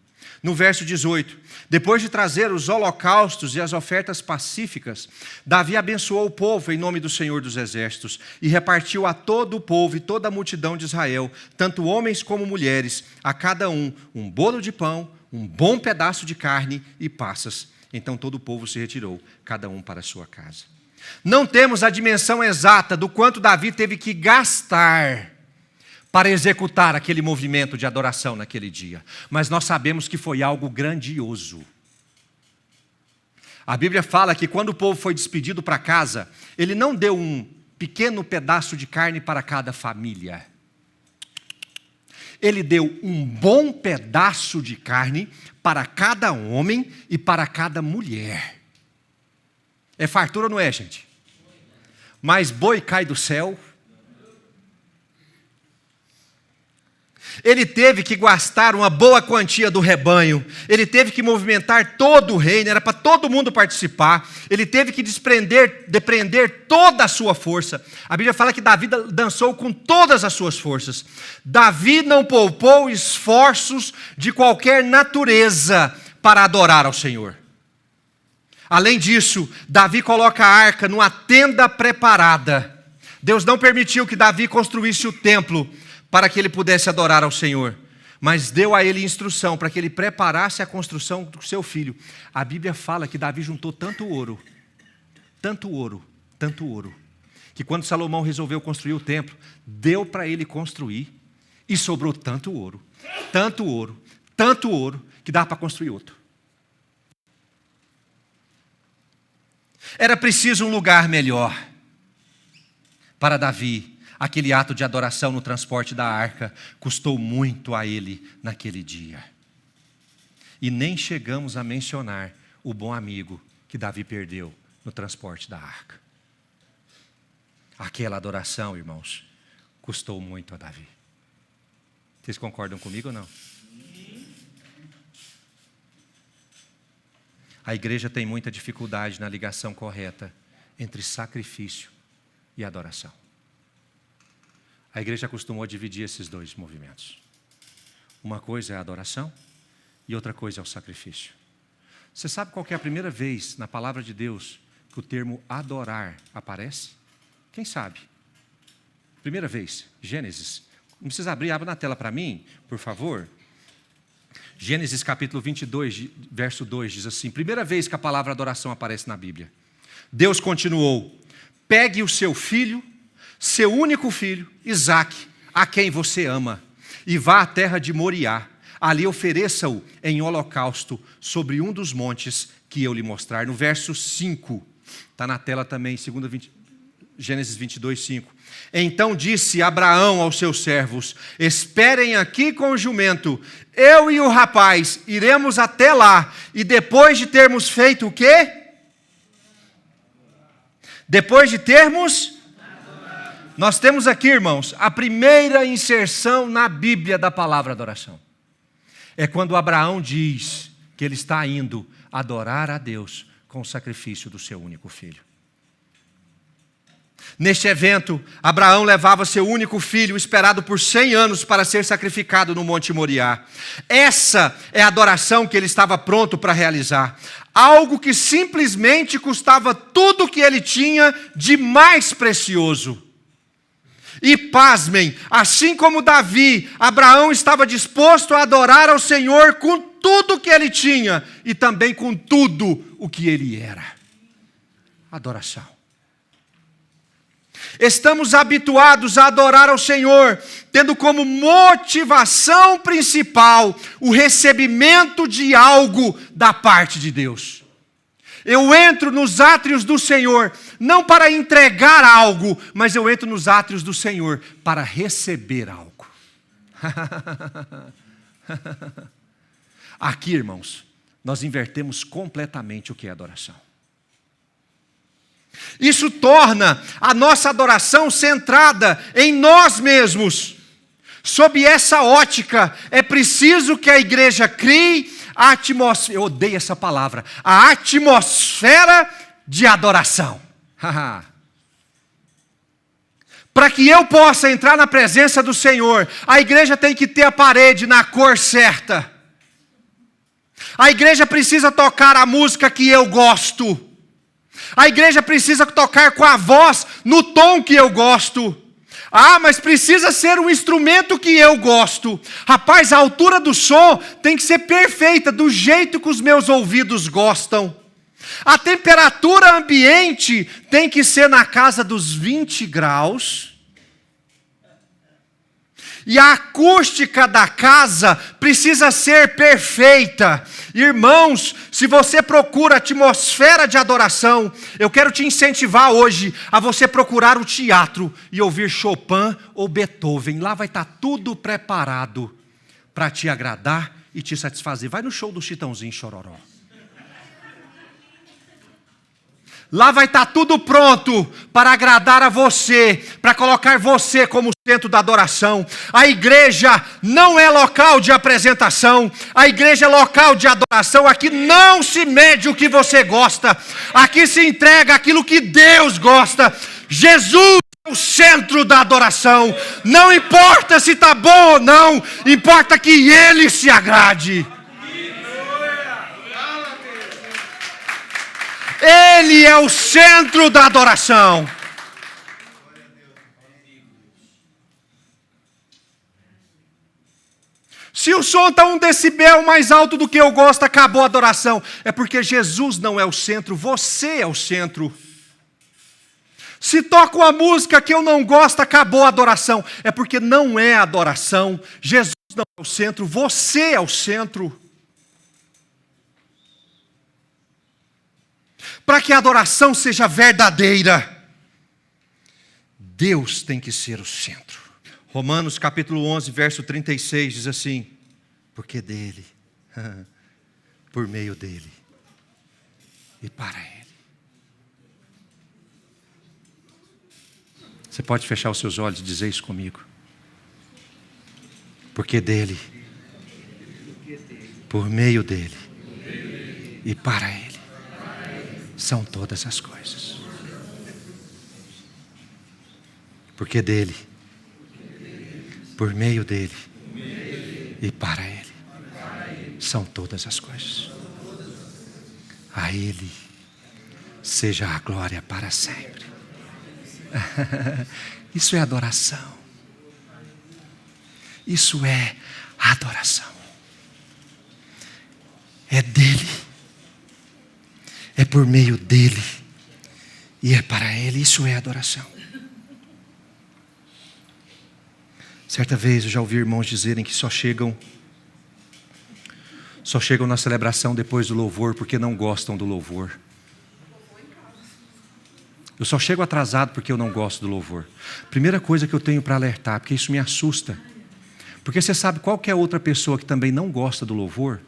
No verso 18, depois de trazer os holocaustos e as ofertas pacíficas, Davi abençoou o povo em nome do Senhor dos Exércitos e repartiu a todo o povo e toda a multidão de Israel, tanto homens como mulheres, a cada um bolo de pão, um bom pedaço de carne e passas. Então todo o povo se retirou, cada um para a sua casa. Não temos a dimensão exata do quanto Davi teve que gastar para executar aquele movimento de adoração naquele dia. Mas nós sabemos que foi algo grandioso. A Bíblia fala que quando o povo foi despedido para casa, ele não deu um pequeno pedaço de carne para cada família. Ele deu um bom pedaço de carne para cada homem e para cada mulher. É fartura ou não é, gente? Mas boi cai do céu. Ele teve que gastar uma boa quantia do rebanho, ele teve que movimentar todo o reino, era para todo mundo participar, ele teve que depreender toda a sua força. A Bíblia fala que Davi dançou com todas as suas forças. Davi não poupou esforços de qualquer natureza para adorar ao Senhor. Além disso, Davi coloca a arca numa tenda preparada. Deus não permitiu que Davi construísse o templo para que ele pudesse adorar ao Senhor, mas deu a ele instrução para que ele preparasse a construção do seu filho. A Bíblia fala que Davi juntou tanto ouro, que quando Salomão resolveu construir o templo, deu para ele construir e sobrou tanto ouro, que dá para construir outro. Era preciso um lugar melhor para Davi. Aquele ato de adoração no transporte da arca custou muito a ele naquele dia. E nem chegamos a mencionar o bom amigo que Davi perdeu no transporte da arca. Aquela adoração, irmãos, custou muito a Davi. Vocês concordam comigo ou não? A igreja tem muita dificuldade na ligação correta entre sacrifício e adoração. A igreja acostumou a dividir esses dois movimentos. Uma coisa é a adoração e outra coisa é o sacrifício. Você sabe qual que é a primeira vez na palavra de Deus que o termo adorar aparece? Quem sabe? Primeira vez, Gênesis. Não precisa abrir, abra na tela para mim, por favor. Gênesis capítulo 22, verso 2, diz assim: primeira vez que a palavra adoração aparece na Bíblia. Deus continuou: pegue o seu filho, seu único filho, Isaque, a quem você ama, e vá à terra de Moriá. Ali ofereça-o em holocausto sobre um dos montes que eu lhe mostrar. No verso 5, está na tela também, Gênesis 22, 5. Então disse Abraão aos seus servos: esperem aqui com o jumento, eu e o rapaz iremos até lá, e depois de termos feito o quê? Depois de termos... Nós temos aqui, irmãos, a primeira inserção na Bíblia da palavra adoração. É quando Abraão diz que ele está indo adorar a Deus com o sacrifício do seu único filho. Neste evento, Abraão levava seu único filho, esperado por 100 anos para ser sacrificado no Monte Moriá. Essa é a adoração que ele estava pronto para realizar. Algo que simplesmente custava tudo o que ele tinha de mais precioso. E pasmem, assim como Davi, Abraão estava disposto a adorar ao Senhor com tudo o que ele tinha e também com tudo o que ele era. Adoração. Estamos habituados a adorar ao Senhor, tendo como motivação principal o recebimento de algo da parte de Deus. Eu entro nos átrios do Senhor, não para entregar algo, mas eu entro nos átrios do Senhor para receber algo. Aqui, irmãos, nós invertemos completamente o que é adoração. Isso torna a nossa adoração centrada em nós mesmos. Sob essa ótica, é preciso que a igreja crie a atmosfera, eu odeio essa palavra, a atmosfera de adoração. Para que eu possa entrar na presença do Senhor, a igreja tem que ter a parede na cor certa. A igreja precisa tocar a música que eu gosto. A igreja precisa tocar com a voz no tom que eu gosto. Ah, mas precisa ser um instrumento que eu gosto. Rapaz, a altura do som tem que ser perfeita, do jeito que os meus ouvidos gostam. A temperatura ambiente tem que ser na casa dos 20 graus. E a acústica da casa precisa ser perfeita. Irmãos, se você procura atmosfera de adoração, eu quero te incentivar hoje a você procurar o teatro e ouvir Chopin ou Beethoven. Lá vai estar tudo preparado para te agradar e te satisfazer. Vai no show do Chitãozinho Chororó. Lá vai estar tudo pronto para agradar a você, para colocar você como centro da adoração. A igreja não é local de apresentação, a igreja é local de adoração. Aqui não se mede o que você gosta, aqui se entrega aquilo que Deus gosta. Jesus é o centro da adoração. Não importa se está bom ou não, importa que Ele se agrade. Ele é o centro da adoração. Se o som está 1 decibel mais alto do que eu gosto, acabou a adoração. É porque Jesus não é o centro, você é o centro. Se toca uma música que eu não gosto, acabou a adoração. É porque não é adoração. Jesus não é o centro, você é o centro. Para que a adoração seja verdadeira, Deus tem que ser o centro. Romanos capítulo 11, verso 36 diz assim: porque dele, por meio dele e para ele. Você pode fechar os seus olhos e dizer isso comigo? Porque dele, por meio dele e para ele são todas as coisas. Porque dele, por meio dele e para ele são todas as coisas. A ele seja a glória para sempre. Isso é adoração. Isso é adoração. É dele. É por meio dele e é para ele. Isso é adoração. Certa vez eu já ouvi irmãos dizerem que só chegam na celebração depois do louvor porque não gostam do louvor. Eu só chego atrasado porque eu não gosto do louvor. Primeira coisa que eu tenho para alertar, porque isso me assusta. Porque você sabe qual que é outra pessoa que também não gosta do louvor?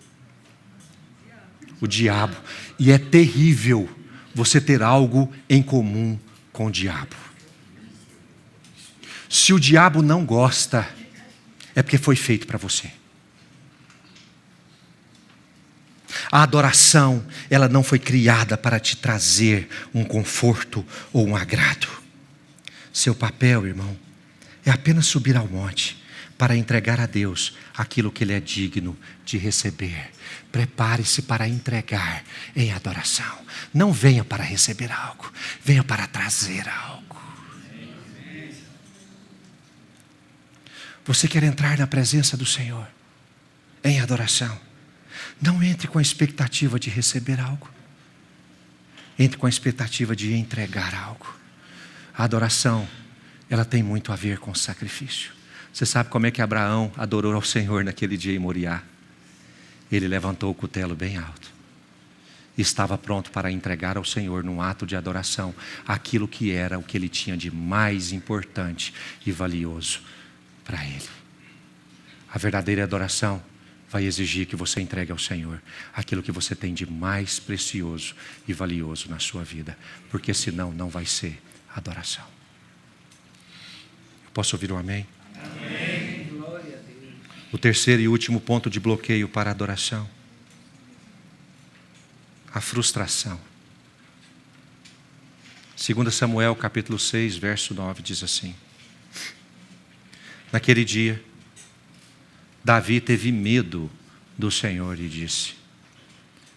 O diabo. E é terrível você ter algo em comum com o diabo. Se o diabo não gosta, é porque foi feito para você. A adoração, ela não foi criada para te trazer um conforto ou um agrado. Seu papel, irmão, é apenas subir ao monte para entregar a Deus aquilo que Ele é digno de receber. Prepare-se para entregar em adoração. Não venha para receber algo, venha para trazer algo. Você quer entrar na presença do Senhor em adoração? Não entre com a expectativa de receber algo. Entre com a expectativa de entregar algo. A adoração, ela tem muito a ver com sacrifício. Você sabe como é que Abraão adorou ao Senhor naquele dia em Moriá? Ele levantou o cutelo bem alto. E estava pronto para entregar ao Senhor, num ato de adoração, aquilo que era o que ele tinha de mais importante e valioso para ele. A verdadeira adoração vai exigir que você entregue ao Senhor aquilo que você tem de mais precioso e valioso na sua vida, porque senão não vai ser adoração. Eu posso ouvir um amém? Amém. Glória a Deus. O terceiro e último ponto de bloqueio para a adoração: a frustração. 2 Samuel capítulo 6, verso 9 diz assim: naquele dia, Davi teve medo do Senhor e disse: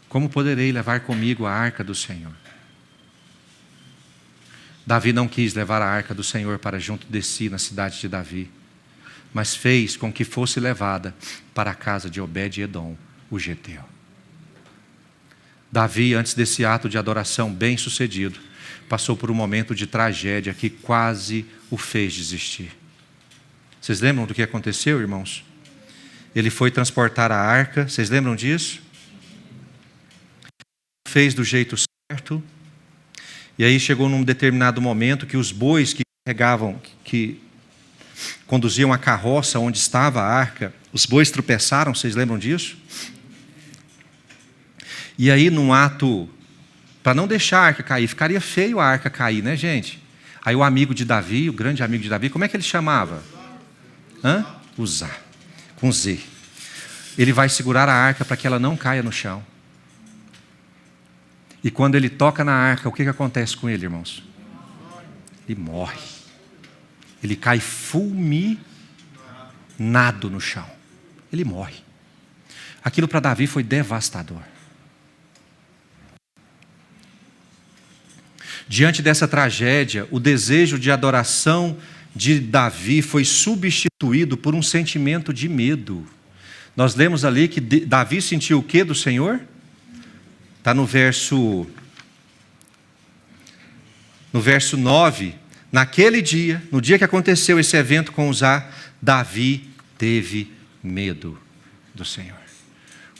como poderei levar comigo a arca do Senhor? Davi não quis levar a arca do Senhor para junto de si na cidade de Davi, mas fez com que fosse levada para a casa de Obed-edom, o geteu. Davi, antes desse ato de adoração bem sucedido, passou por um momento de tragédia que quase o fez desistir. Vocês lembram do que aconteceu, irmãos? Ele foi transportar a arca, vocês lembram disso? Fez do jeito certo, e aí chegou num determinado momento que os bois que carregavam, que conduziam a carroça onde estava a arca, os bois tropeçaram, vocês lembram disso? E aí num ato, para não deixar a arca cair, ficaria feio a arca cair, né, gente? Aí o amigo de Davi, o grande amigo de Davi, como é que ele chamava? Uzá, com Z. Ele vai segurar a arca para que ela não caia no chão. E quando ele toca na arca, o que acontece com ele, irmãos? Ele morre. Ele cai fulminado no chão. Ele morre. Aquilo para Davi foi devastador. Diante dessa tragédia, o desejo de adoração de Davi foi substituído por um sentimento de medo. Nós lemos ali que Davi sentiu o que do Senhor? Está no verso 9. Naquele dia, no dia que aconteceu esse evento com Uzá, Davi teve medo do Senhor.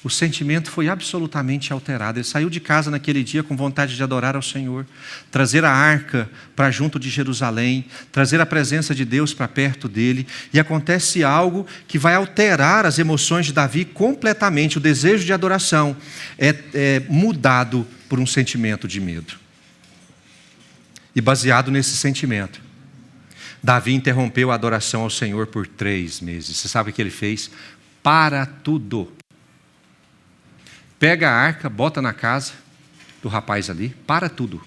O sentimento foi absolutamente alterado. Ele saiu de casa naquele dia com vontade de adorar ao Senhor, trazer a arca para junto de Jerusalém, trazer a presença de Deus para perto dele, e acontece algo que vai alterar as emoções de Davi completamente. O desejo de adoração é mudado por um sentimento de medo. E baseado nesse sentimento, Davi interrompeu a adoração ao Senhor por 3 meses. Você sabe o que ele fez? Para tudo. Pega a arca, bota na casa do rapaz ali, para tudo.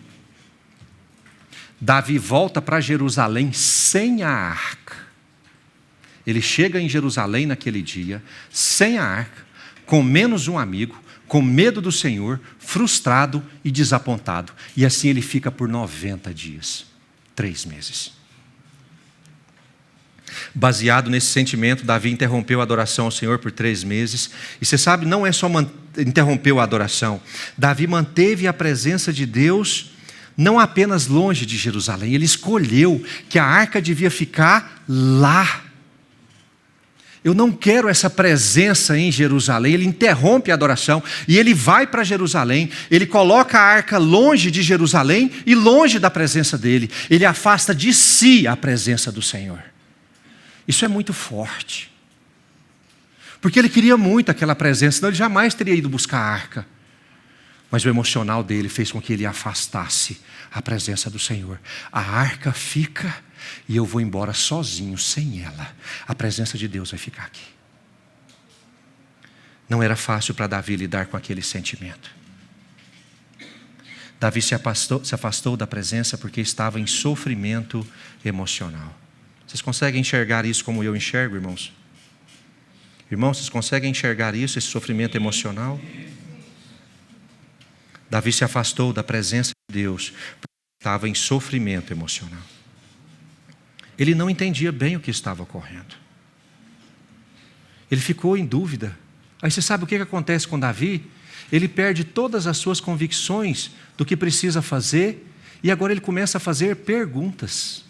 Davi volta para Jerusalém sem a arca. Ele chega em Jerusalém naquele dia, sem a arca, com menos um amigo, com medo do Senhor, frustrado e desapontado. E assim ele fica por 90 dias, 3 meses. Baseado nesse sentimento, Davi interrompeu a adoração ao Senhor por 3 meses. E você sabe, não é só interrompeu a adoração. Davi manteve a presença de Deus não apenas longe de Jerusalém. Ele escolheu que a arca devia ficar lá. Eu não quero essa presença em Jerusalém. Ele interrompe a adoração e ele vai para Jerusalém. Ele coloca a arca longe de Jerusalém e longe da presença dele. Ele afasta de si a presença do Senhor. Isso é muito forte. Porque ele queria muito aquela presença, senão ele jamais teria ido buscar a arca. Mas o emocional dele fez com que ele afastasse a presença do Senhor. A arca fica e eu vou embora sozinho, sem ela. A presença de Deus vai ficar aqui. Não era fácil para Davi lidar com aquele sentimento. Davi se afastou da presença porque estava em sofrimento emocional. Vocês conseguem enxergar isso como eu enxergo, irmãos? Irmãos, vocês conseguem enxergar isso, esse sofrimento emocional? Davi se afastou da presença de Deus porque estava em sofrimento emocional. Ele não entendia bem o que estava ocorrendo. Ele ficou em dúvida. Aí você sabe o que acontece com Davi? Ele perde todas as suas convicções do que precisa fazer e agora ele começa a fazer perguntas.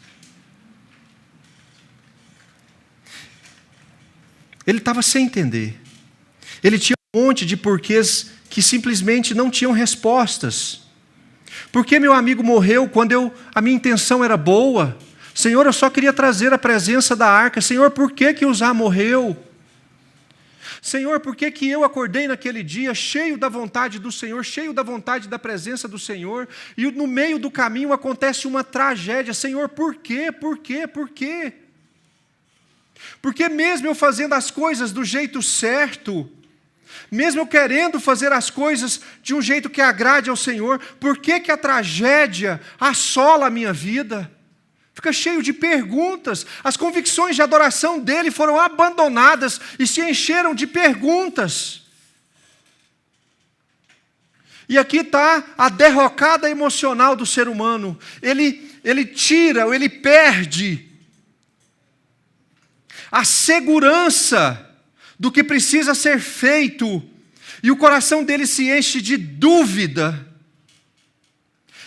Ele estava sem entender. Ele tinha um monte de porquês que simplesmente não tinham respostas. Por que meu amigo morreu quando a minha intenção era boa? Senhor, eu só queria trazer a presença da arca. Senhor, por que Uzá morreu? Senhor, por que eu acordei naquele dia cheio da vontade do Senhor, cheio da vontade da presença do Senhor, e no meio do caminho acontece uma tragédia? Senhor, por quê? Por quê? Por quê? Porque mesmo eu fazendo as coisas do jeito certo, mesmo eu querendo fazer as coisas de um jeito que agrade ao Senhor, por que a tragédia assola a minha vida? Fica cheio de perguntas. As convicções de adoração dele foram abandonadas e se encheram de perguntas. E aqui está a derrocada emocional do ser humano. Ele tira, ou ele perde a segurança do que precisa ser feito, e o coração dele se enche de dúvida.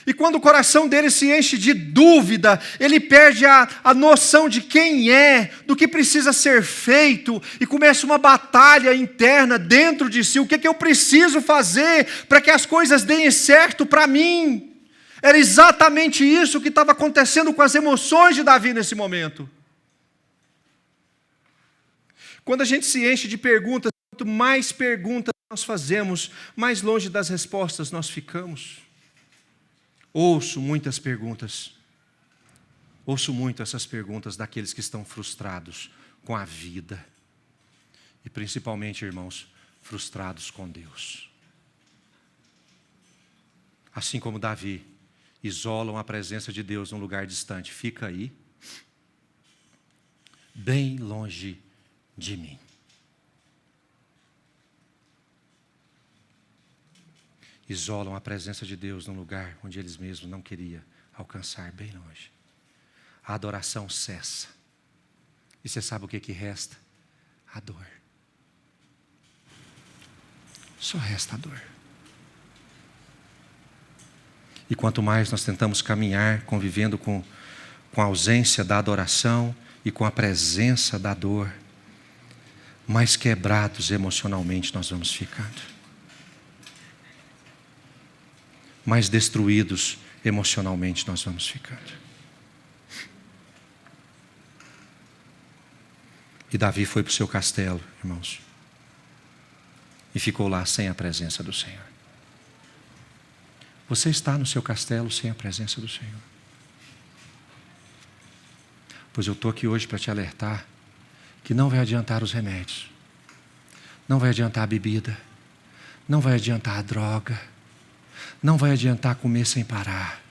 E quando o coração dele se enche de dúvida, ele perde a noção de quem é, do que precisa ser feito, e começa uma batalha interna dentro de si. O que eu preciso fazer para que as coisas deem certo para mim? Era exatamente isso que estava acontecendo com as emoções de Davi nesse momento. Quando a gente se enche de perguntas, quanto mais perguntas nós fazemos, mais longe das respostas nós ficamos. Ouço muitas perguntas. Ouço muito essas perguntas daqueles que estão frustrados com a vida. E principalmente, irmãos, frustrados com Deus. Assim como Davi, isolam a presença de Deus num lugar distante. Fica aí, bem longe de mim. Isolam a presença de Deus num lugar onde eles mesmos não queriam alcançar, bem longe. A adoração cessa. E você sabe o que resta? A dor. Só resta a dor. E quanto mais nós tentamos caminhar, convivendo com a ausência da adoração e com a presença da dor, mais quebrados emocionalmente nós vamos ficando. Mais destruídos emocionalmente nós vamos ficando. E Davi foi para o seu castelo, irmãos, e ficou lá sem a presença do Senhor. Você está no seu castelo sem a presença do Senhor? Pois eu estou aqui hoje para te alertar que não vai adiantar os remédios, não vai adiantar a bebida, não vai adiantar a droga, não vai adiantar comer sem parar.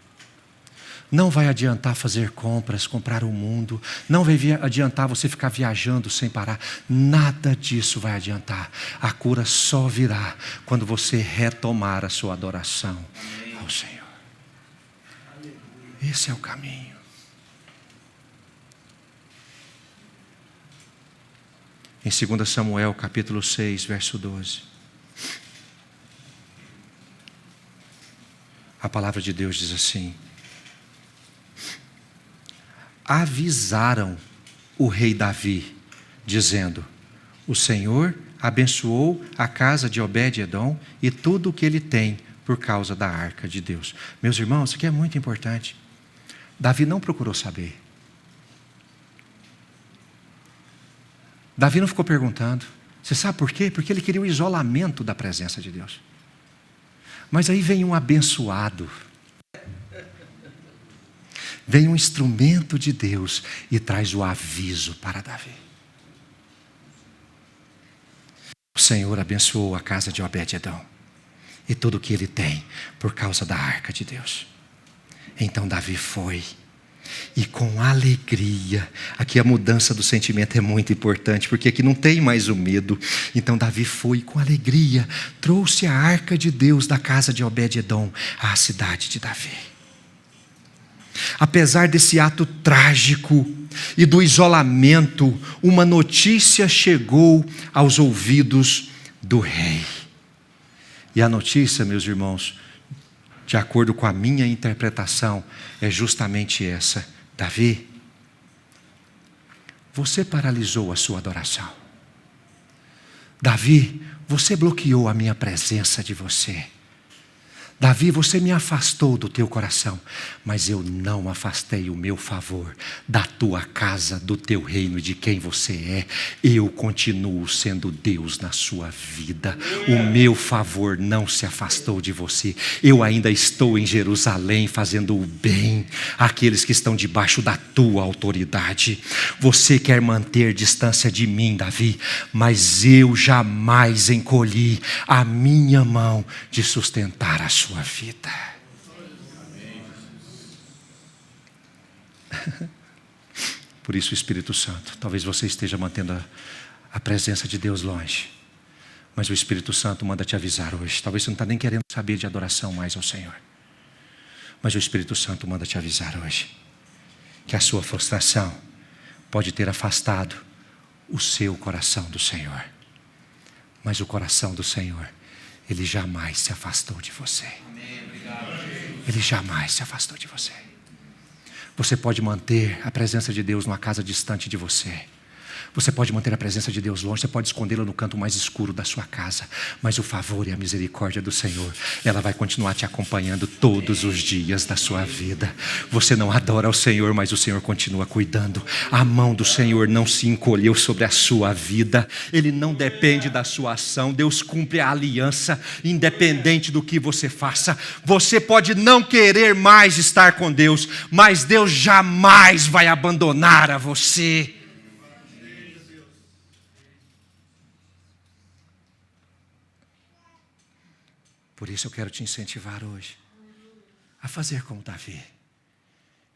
Não vai adiantar fazer compras, comprar o mundo. Não vai adiantar você ficar viajando sem parar. Nada disso vai adiantar. A cura só virá quando você retomar a sua adoração ao Senhor. Esse é o caminho. Em 2 Samuel, capítulo 6, verso 12. A palavra de Deus diz assim: avisaram o rei Davi, dizendo: o Senhor abençoou a casa de Obed-edom e tudo o que ele tem por causa da arca de Deus. Meus irmãos, isso aqui é muito importante. Davi não procurou saber. Davi não ficou perguntando. Você sabe por quê? Porque ele queria o isolamento da presença de Deus. Mas aí vem um abençoado. Vem um instrumento de Deus e traz o aviso para Davi. O Senhor abençoou a casa de Obed-edom e tudo que ele tem por causa da arca de Deus. Então Davi foi, e com alegria, aqui a mudança do sentimento é muito importante, porque aqui não tem mais o medo. Então Davi foi com alegria, trouxe a arca de Deus da casa de Obed-edom à cidade de Davi. Apesar desse ato trágico e do isolamento, uma notícia chegou aos ouvidos do rei. E a notícia, meus irmãos, de acordo com a minha interpretação, é justamente essa: Davi, você paralisou a sua adoração. Davi, você bloqueou a minha presença de você. Davi, você me afastou do teu coração, mas eu não afastei o meu favor da tua casa, do teu reino, de quem você é. Eu continuo sendo Deus na sua vida. O meu favor não se afastou de você. Eu ainda estou em Jerusalém fazendo o bem àqueles que estão debaixo da tua autoridade. Você quer manter distância de mim, Davi, mas eu jamais encolhi a minha mão de sustentar a sua vida. Por isso, Espírito Santo, talvez você esteja mantendo a presença de Deus longe, mas o Espírito Santo manda te avisar hoje. Talvez você não está nem querendo saber de adoração mais ao Senhor, mas o Espírito Santo manda te avisar hoje que a sua frustração pode ter afastado o seu coração do Senhor, mas o coração do Senhor, Ele jamais se afastou de você. Ele jamais se afastou de você. Você pode manter a presença de Deus numa casa distante de você. Você pode manter a presença de Deus longe, você pode escondê-la no canto mais escuro da sua casa, mas o favor e a misericórdia do Senhor, ela vai continuar te acompanhando todos os dias da sua vida. Você não adora ao Senhor, mas o Senhor continua cuidando. A mão do Senhor não se encolheu sobre a sua vida. Ele não depende da sua ação. Deus cumpre a aliança, independente do que você faça. Você pode não querer mais estar com Deus, mas Deus jamais vai abandonar a você. Por isso eu quero te incentivar hoje a fazer como Davi.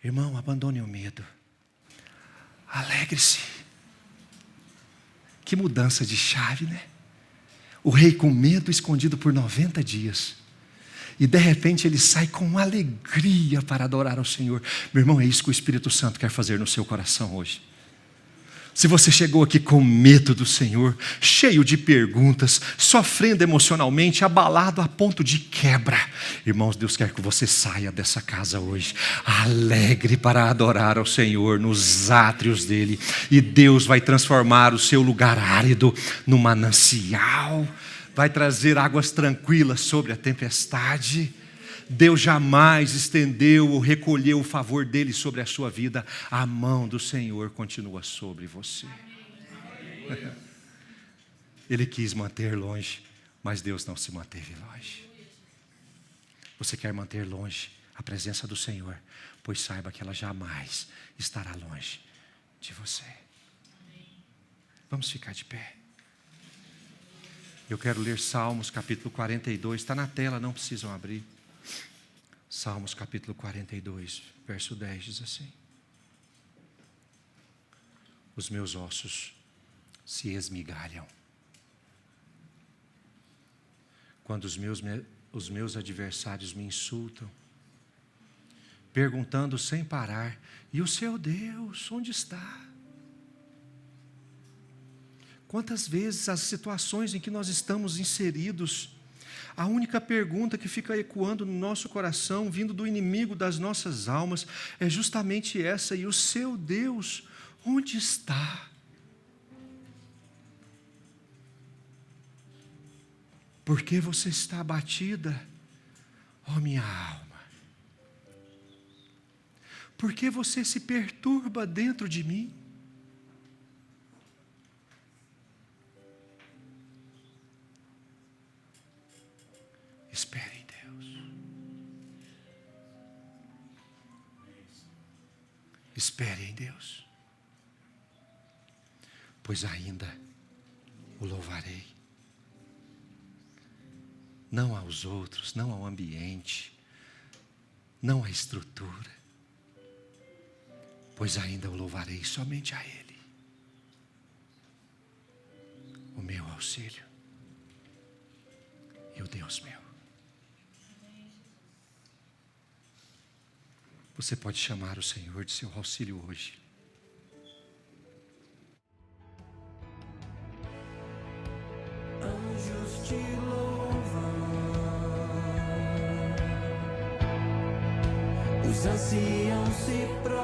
Irmão, abandone o medo. Alegre-se. Que mudança de chave, né? O rei com medo escondido por 90 dias. E de repente ele sai com alegria para adorar ao Senhor. Meu irmão, é isso que o Espírito Santo quer fazer no seu coração hoje. Se você chegou aqui com medo do Senhor, cheio de perguntas, sofrendo emocionalmente, abalado a ponto de quebra, irmãos, Deus quer que você saia dessa casa hoje, alegre para adorar ao Senhor nos átrios dEle, e Deus vai transformar o seu lugar árido num manancial, vai trazer águas tranquilas sobre a tempestade. Deus jamais estendeu ou recolheu o favor dele sobre a sua vida. A mão do Senhor continua sobre você. Ele quis manter longe, mas Deus não se manteve longe. Você quer manter longe a presença do Senhor, pois saiba que ela jamais estará longe de você. Vamos ficar de pé. Eu quero ler Salmos capítulo 42, está na tela, não precisam abrir. Salmos capítulo 42, verso 10 diz assim: os meus ossos se esmigalham quando os meus adversários me insultam, perguntando sem parar: e o seu Deus, onde está? Quantas vezes as situações em que nós estamos inseridos, a única pergunta que fica ecoando no nosso coração, vindo do inimigo das nossas almas, é justamente essa: e o seu Deus, onde está? Por que você está abatida, ó minha alma? Por que você se perturba dentro de mim? Espere em Deus. Espere em Deus. Pois ainda o louvarei. não aos outros, não ao ambiente, não à estrutura, pois ainda o louvarei somente a Ele, o meu auxílio e o Deus meu. Você pode chamar o Senhor de seu auxílio hoje. Anjos te louvam, os anciãos se prostram.